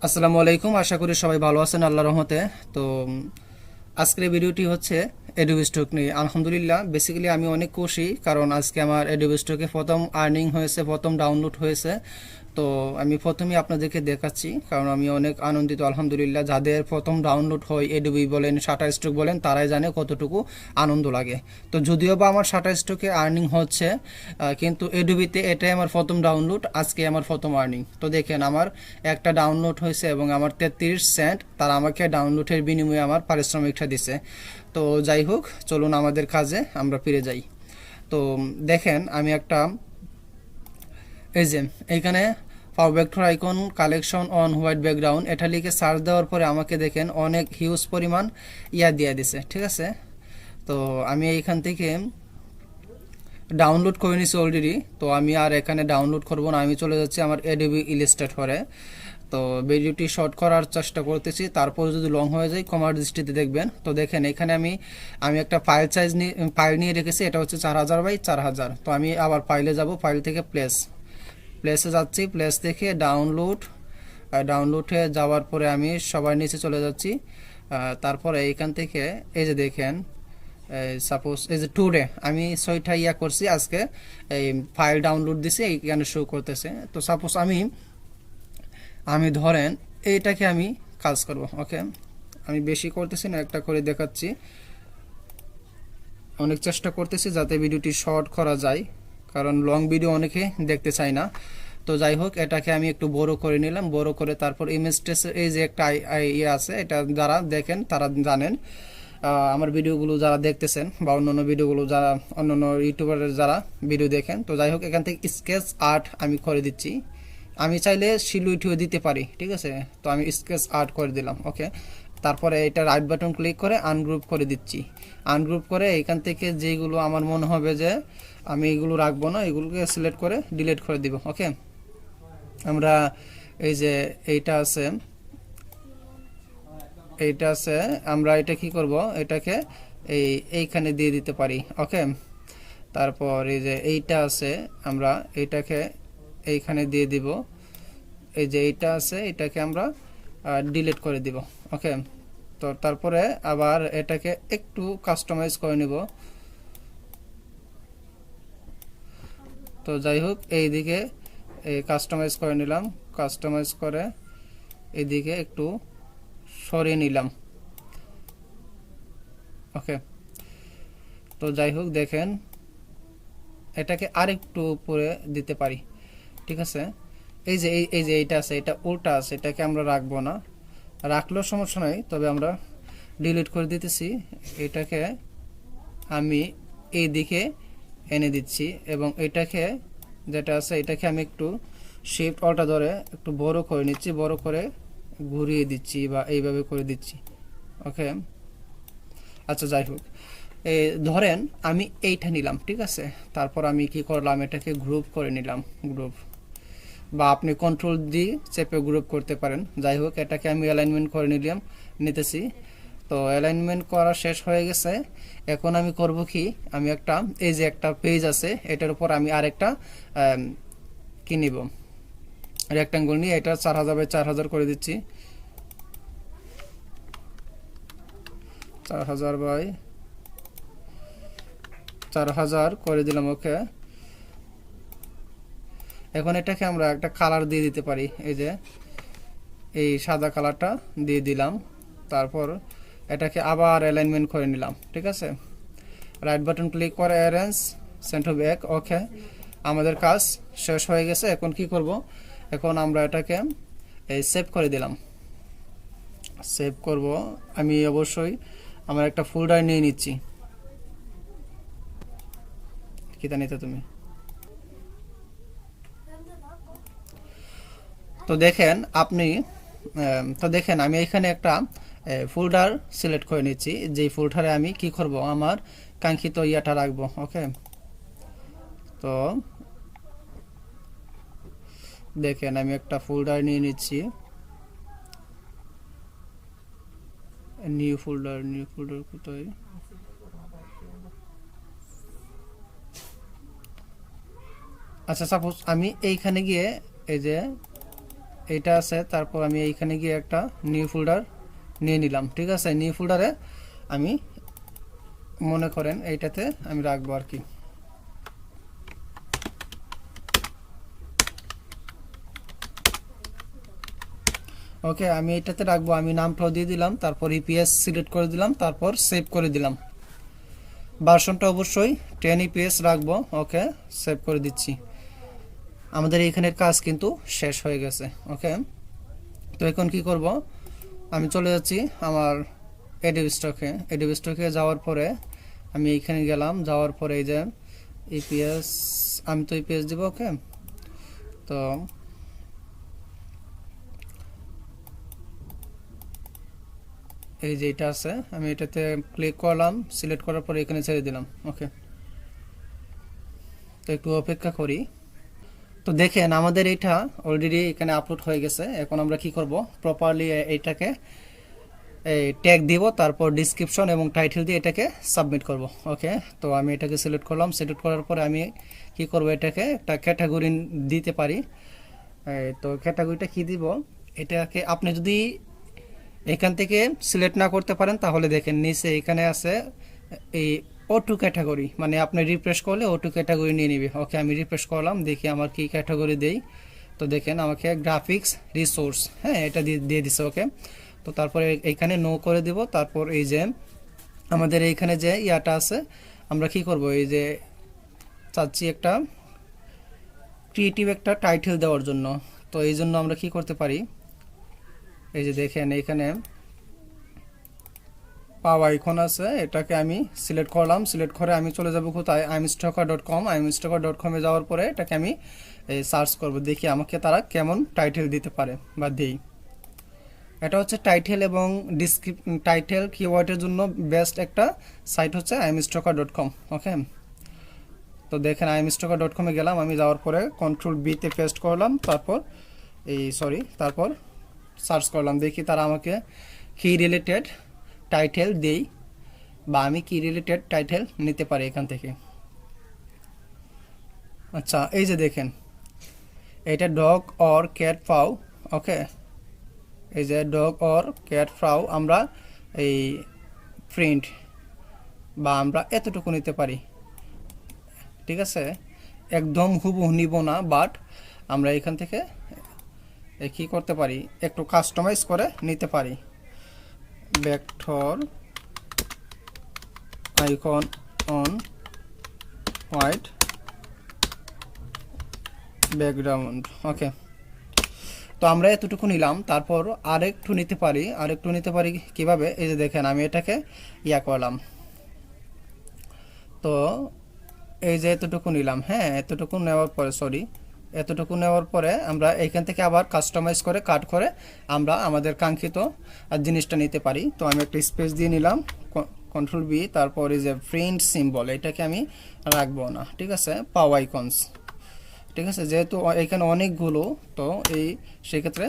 আসসালামু আলাইকুম, আশা করি সবাই ভালো আছেন আল্লাহর রহমতে। তো আজকের এই ভিডিওটি হচ্ছে অ্যাডোবি স্টক নিয়ে। আলহামদুলিল্লাহ, বেসিক্যালি আমি অনেক খুশি, কারণ আজকে আমার অ্যাডোবি স্টকে প্রথম আর্নিং হয়েছে, প্রথম ডাউনলোড হয়েছে। তো আমি প্রথমেই আপনাদেরকে দেখাচ্ছি, কারণ আমি অনেক আনন্দিত আলহামদুলিল্লাহ। যাদের প্রথম ডাউনলোড হয় অ্যাডোবি বলেন, শাটার স্টক বলেন, তারাই জানে কতটুকু আনন্দ লাগে। তো যদিও বা আমার শাটার স্টকে আর্নিং হচ্ছে, কিন্তু অ্যাডোবিতে এটাই আমার প্রথম ডাউনলোড, আজকে আমার প্রথম আর্নিং। তো দেখেন, আমার একটা ডাউনলোড হয়েছে এবং আমার 33 সেন্ট তারা আমাকে ডাউনলোডের বিনিময়ে আমার পারিশ্রমিকটা দিছে। তো যাই হোক, চলুন আমাদের কাজে আমরা ফিরে যাই। তো দেখেন, আমি একটা এই যে এইখানে power vector icon collection on white background এটা লিখে সার্চ দেওয়ার পরে আমাকে দেখেন অনেক হিউজ পরিমাণ দিয়ে দিছে, ঠিক আছে। তো আমি এইখান থেকে ডাউনলোড করে নিছি অলরেডি। তো আমি আর এখানে ডাউনলোড করব না, আমি চলে যাচ্ছি আমার অ্যাডোবি ইলাস্ট্রেটরে। তো ভিডিওটি শর্ট করার চেষ্টা করতেছি, তারপর যদি লং হয়ে যায় ক্ষমার দৃষ্টিতে দেখবেন। তো দেখেন, এখানে আমি একটা ফাইল নিয়ে রেখেছি, এটা হচ্ছে 4000 বাই 4000। তো আমি আবার ফাইলে যাব, ফাইল থেকে প্লেসে যাচ্ছি, প্লেস থেকে ডাউনলোডে যাওয়ার পরে আমি সবার নিচে চলে যাচ্ছি। তারপরে এইখান থেকে এই যে দেখেন, সাপোজ এই যে টুডে আমি 6টা করছি আজকে, এই ফাইল ডাউনলোড দিছি, এইখানে শো করতেছে। তো সাপোজ আমি ধরেন এইটাকে আমি কাজ করব। ওকে, আমি বেশি করতেছি না, একটা করে দেখাচ্ছি। অনেক চেষ্টা করতেছি যাতে ভিডিওটি শর্ট করা যায়, কারণ লং ভিডিও অনেকে দেখতে চায় না। তো যাই হোক, এটাকে আমি একটু বড় করে নিলাম, বড় করে তারপর ইমেজ টেস্টের এই যে একটা আছে, এটা যারা দেখেন তারা জানেন। আমার ভিডিওগুলো যারা দেখতেছেন বা অন্যান্য ভিডিওগুলো যারা অন্যান্য ইউটিউবারের যারা ভিডিও দেখেন, তো যাই হোক, এখান থেকে স্কেচ আর্ট আমি করে দিচ্ছি। আমি চাইলে সিলুইটও দিতে পারি, ঠিক আছে। তো আমি স্কেচ আর্ট করে দিলাম। ওকে, তারপরে এটা রাইট বাটন ক্লিক করে আনগ্রুপ করে দিচ্ছি। আনগ্রুপ করে এখান থেকে যেগুলো আমার মনে হবে যে আমি এগুলো রাখবো না, এগুলোকে সিলেক্ট করে ডিলিট করে দিব। ওকে, আমরা এই যে এইটা আছে আমরা এটা কি করব, এটাকে এইখানে দিয়ে দিতে পারি। ওকে, তারপর এই যে এইটা আছে, আমরা এইটাকে এইখানে দিয়ে দিব। এই যে এইটা আছে, এটাকে আমরা ডিলিট করে দিব। ওকে, তো তারপরে আবার এটাকে একটু কাস্টমাইজ করে নিব। তো যাই হোক, এইদিকে কাস্টমাইজ করে নিলাম, কাস্টমাইজ করে এদিকে একটু সরিয়ে নিলাম। ওকে, তো যাই হোক, দেখেন এটাকে আরেকটু উপরে দিতে পারি, ঠিক আছে। এই যে এইটা আছে, এটা উল্টা আছে, এটাকে আমরা রাখবো না, রাখলেও সমস্যা নাই, তবে আমরা ডিলিট করে দিতেছি। এটাকে আমি এই দিকে এনে দিচ্ছি এবং এটাকে যেটা আছে এটাকে আমি একটু শিফট অল্টা ধরে একটু বড় করে নিচ্ছি, বড় করে ঘুরিয়ে দিচ্ছি বা এইভাবে করে দিচ্ছি। ওকে, আচ্ছা যাই হোক, ধরেন আমি এইটা নিলাম, ঠিক আছে। তারপর আমি কি করলাম, এটাকে গ্রুপ করে নিলাম, গ্রুপ, বা আপনি কন্ট্রোল দিয়ে চেপে গ্রুপ করতে পারেন। যাই হোক, এটাকে আমি অ্যালাইনমেন্ট করে নিতেছি। তো অ্যালাইনমেন্ট করা শেষ হয়ে গেছে। এখন আমি করব কি, আমি এই যে একটা পেজ আছে, এটার উপর আমি আরেকটা কি নিব, রেক্টাঙ্গল নিয়ে এটা 4000 বাই 4000 করে দিচ্ছি। 4000 বাই 4000 করে দিলাম। ওকে, এখন এটাকে আমরা একটা কালার দিয়ে দিতে পারি, এই যে এই সাদা কালারটা দিয়ে দিলাম। তারপর এটাকে আবার অ্যালাইনমেন্ট করে নিলাম, ঠিক আছে। রাইট বাটন ক্লিক করে অ্যারেঞ্জ সেন্টার ব্যাক। ওকে, আমাদের কাজ শেষ হয়ে গেছে। এখন কি করব, এখন আমরা এটাকে সেভ করে দিলাম। সেভ করব, আমি অবশ্যই আমার একটা ফোল্ডার নিয়ে নিচ্ছি। কিতা নিতে তুমি? তো দেখেন আমি এখানে একটা ফোল্ডার সিলেক্ট করে নিচ্ছি, যেই ফোল্ডারে আমি কি করব, আমার কাঙ্ক্ষিত ইয়াটা রাখবো। ওকে, তো দেখেন আমি একটা ফোল্ডার নিয়ে নিচ্ছি, নিউ ফোল্ডার কোথায়, আচ্ছা সাপোজ আমি এইখানে গিয়ে এই যে এটা আছে, তারপর আমি এইখানে গিয়ে একটা নিউ ফোল্ডার নিয়ে নিলাম। ঠিক আছে, নিউ ফোল্ডারে আমি মনে করেন এইটাতে আমি রাখবো আর কি। ওকে, আমি এটাতে রাখবো, আমি নামটাও দিয়ে দিলাম, তারপর ইপিএস সিলেক্ট করে দিলাম, তারপর সেভ করে দিলাম। ভার্সনটা অবশ্যই 10 ইপিএস রাখবো। ওকে, সেভ করে দিচ্ছি। আমাদের এইখানের কাজ কিন্তু শেষ হয়ে গেছে। ওকে, তো এখন কি করব, আমি চলে যাচ্ছি আমার অ্যাডোবি স্টকে। অ্যাডোবি স্টকে যাওয়ার পরে আমি এইখানে গেলাম, যাওয়ার পরে এই যে ইপিএস, আমি তো ইপিএস দিব। ওকে, তো এই যে এটা আছে, আমি এটাতে ক্লিক করলাম, সিলেক্ট করার পরে এখানে ছেড়ে দিলাম। ওকে, তো একটু অপেক্ষা করি। তো দেখেন আমাদের এটা অলরেডি এখানে আপলোড হয়ে গেছে। এখন আমরা কি করব, প্রপারলি এইটাকে ট্যাগ দিব, তারপর ডিসক্রিপশন এবং টাইটেল দিয়ে এটাকে সাবমিট করব। ওকে, তো আমি এটাকে সিলেক্ট করলাম, সিলেক্ট করার পরে আমি কি করব, এটাকে একটা ক্যাটাগরি দিতে পারি। তো ক্যাটাগরিটা কি দিব, এটাকে আপনি যদি এখান থেকে সিলেক্ট না করতে পারেন তাহলে দেখেন নিচে এখানে আছে এই O2 ক্যাটাগরি, মানে আপনি রিফ্রেশ করলে O2 ক্যাটাগরি নিয়ে নিবে। ওকে, আমি রিফ্রেশ করলাম, দেখি আমার কি ক্যাটাগরি দেই। তো দেখেন আমাকে গ্রাফিক্স রিসোর্স, হ্যাঁ এটা দিয়ে দিছে। ওকে, তো তারপরে এইখানে নো করে দিব। তারপর এই যে আমাদের এইখানে যে ইয়াটা আছে, আমরা কি করব, এই যে চাচ্ছি একটা ক্রিয়েটিভ একটা টাইটেল দেওয়ার জন্য। তো এই জন্য আমরা কি করতে পারি, এই যে দেখেন এইখানে পাওয়া আইকন আছে, এটাকে আমি সিলেক্ট করলাম, সিলেক্ট করে আমি চলে যাব কোথায়, imstocker.com। imstocker.com এ যাওয়ার পরে এটাকে আমি সার্চ করব, দেখি আমাকে তারা কেমন টাইটেল দিতে পারে বা দেই। এটা হচ্ছে টাইটেল এবং টাইটেল কিওয়ার্ডের জন্য বেস্ট একটা সাইট হচ্ছে imstocker.com। ওকে, তো দেখেন imstocker.com এ গেলাম, আমি যাওয়ার পরে কন্ট্রোল বি তে পেস্ট করলাম, তারপর তারপর সার্চ করলাম, দেখি তারা আমাকে কি রিলেটেড টাইটেল দেই বা আমি কি রিলেটেড টাইটেল নিতে পারি এখান থেকে। আচ্ছা, এই যে দেখেন এটা ডগ অর ক্যাট ফাও। ওকে, এই যে ডগ অর ক্যাট ফাও আমরা এই প্রিন্ট বা আমরা এতটুকু নিতে পারি। ঠিক আছে, একদম হুবহু নিব না, বাট আমরা এখান থেকে কি করতে পারি, একটু কাস্টমাইজ করে নিতে পারি। Vector icon on white background. Okay, তো আমরা এতটুকু নিলাম, তারপর আরেকটু নিতে পারি কিভাবে, এই যে দেখেন আমি এটাকে ইয়া করলাম। তো এই যে এতটুকু নিলাম, হ্যাঁ এতটুকু নেওয়ার পরে আমরা এইখান থেকে আবার কাস্টমাইজ করে কাট করে আমরা আমাদের কাঙ্ক্ষিত জিনিসটা নিতে পারি। তো আমি একটা স্পেস দিয়ে নিলাম, কন্ট্রোল বি, তারপর এই যে প্রিন্ট সিম্বল, এটাকে আমি রাখবো না। ঠিক আছে, পাওয়ার আইকনস, ঠিক আছে, যেহেতু এখানে অনেকগুলো, তো সেক্ষেত্রে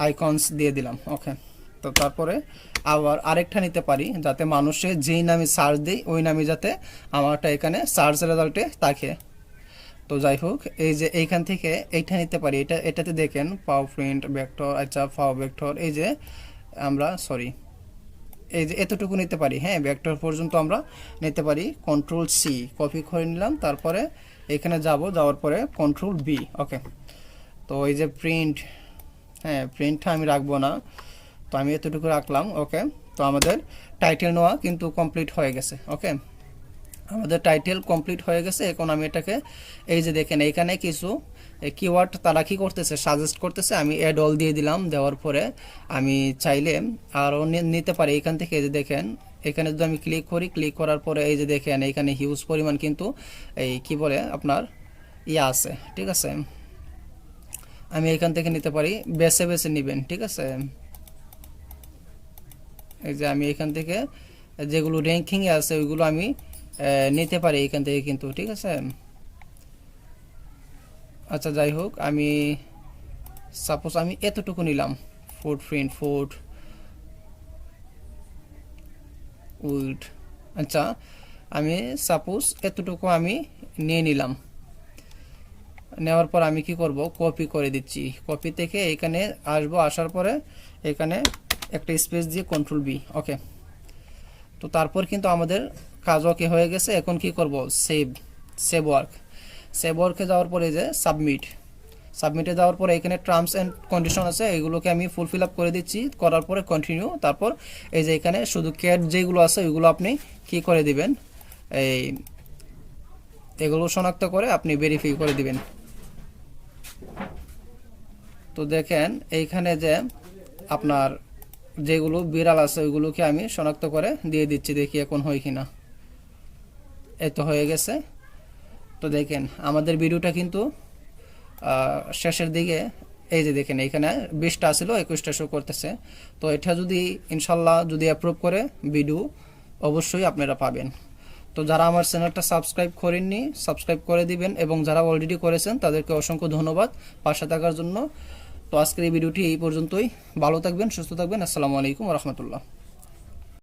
আইকনস দিয়ে দিলাম। ওকে, তো তারপরে আবার আরেকটা নিতে পারি, যাতে মানুষে যেই নামে সার্চ দেয় ওই নামে যাতে আমারটা এখানে সার্চ রেজাল্টে থাকে। তো যাই হোক, এই যে এইখান থেকে এইটা নিতে পারি, এটাতে দেখেন পাও প্রিন্ট ভেক্টর। আচ্ছা, পাও ভেক্টর, এই যে আমরা এই যে এতটুকু নিতে পারি, হ্যাঁ ভেক্টর পর্যন্ত আমরা নিতে পারি। কন্ট্রোল সি কপি করে নিলাম, তারপরে এখানে যাওয়ার পরে কন্ট্রোল বি। ওকে, তো এই যে প্রিন্ট, হ্যাঁ প্রিন্টটা আমি রাখবো না, তো আমি এতটুকু রাখলাম। ওকে, তো আমাদের টাইটেল নেওয়া কিন্তু কমপ্লিট হয়ে গেছে। ওকে, আমাদের টাইটেল কমপ্লিট হয়ে গেছে। এখন আমি এটাকে এই যে দেখেন এইখানে কিছু কিওয়ার্ড তারা কি করতেছে, সাজেস্ট করতেছে, আমি অ্যাড অল দিয়ে দিলাম। দেওয়ার পরে আমি চাইলে আরও নিতে পারি এখান থেকে। এই যে দেখেন এখানে যদি আমি ক্লিক করি, ক্লিক করার পরে এই যে দেখেন এখানে হিউজ পরিমাণ কিন্তু এই কি বলে আপনার ইয়া আছে। ঠিক আছে, আমি এখান থেকে নিতে পারি, বেছে নেবেন। ঠিক আছে, এই যে আমি এখান থেকে যেগুলো র্যাঙ্কিংয়ে আছে ওইগুলো আমি নিতে পারি এখান থেকে কিন্তু। ঠিক আছে, আচ্ছা যাই হোক, আমি সাপোজ আমি এতটুকু নিলাম, ফুড উইড। আচ্ছা, আমি সাপোজ এতটুকু আমি নিয়ে নিলাম। নেওয়ার পর আমি কি করব, কপি করে দিচ্ছি। কপি থেকে এখানে আসবো, আসার পরে এখানে একটা স্পেস দিয়ে কন্ট্রোল বি। ওকে, তো তারপর কিন্তু আমাদের কাজ ওকে হয়ে গেছে। এখন কি করব, সেভ ওয়ার্ক। সেভ ওয়ার্কে যাওয়ার পরে যে সাবমিটে যাওয়ার পরে এখানে টার্মস অ্যান্ড কন্ডিশন আছে, এগুলোকে আমি ফুলফিল আপ করে দিচ্ছি। করার পরে কন্টিনিউ। তারপর এই যে এখানে শুধু ক্যাট যেগুলো আছে ওইগুলো আপনি কি করে দিবেন, এই এগুলো শনাক্ত করে আপনি ভেরিফাই করে দিবেন। তো দেখেন এইখানে যে আপনার যেগুলো বিড়াল আছে ওইগুলোকে আমি শনাক্ত করে দিয়ে দিচ্ছি, দেখি এখন হয় কিনা। এই তো হয়ে গেছে। তো দেখেন আমাদের ভিডিওটা কিন্তু শেষের দিকে। এই যে দেখেন এখানে 20টা ছিল, 21টা শো করতেছে। তো এটা যদি ইনশাল্লাহ যদি অ্যাপ্রুভ করে ভিডিও, অবশ্যই আপনারা পাবেন। তো যারা আমার চ্যানেলটা সাবস্ক্রাইব করেননি সাবস্ক্রাইব করে দিবেন, এবং যারা অলরেডি করেছেন তাদেরকে অসংখ্য ধন্যবাদ পাশে থাকার জন্য। তো আজকের এই ভিডিওটি এই পর্যন্তই। ভালো থাকবেন, সুস্থ থাকবেন। আসসালামু আলাইকুম ওয়া রাহমাতুল্লাহ।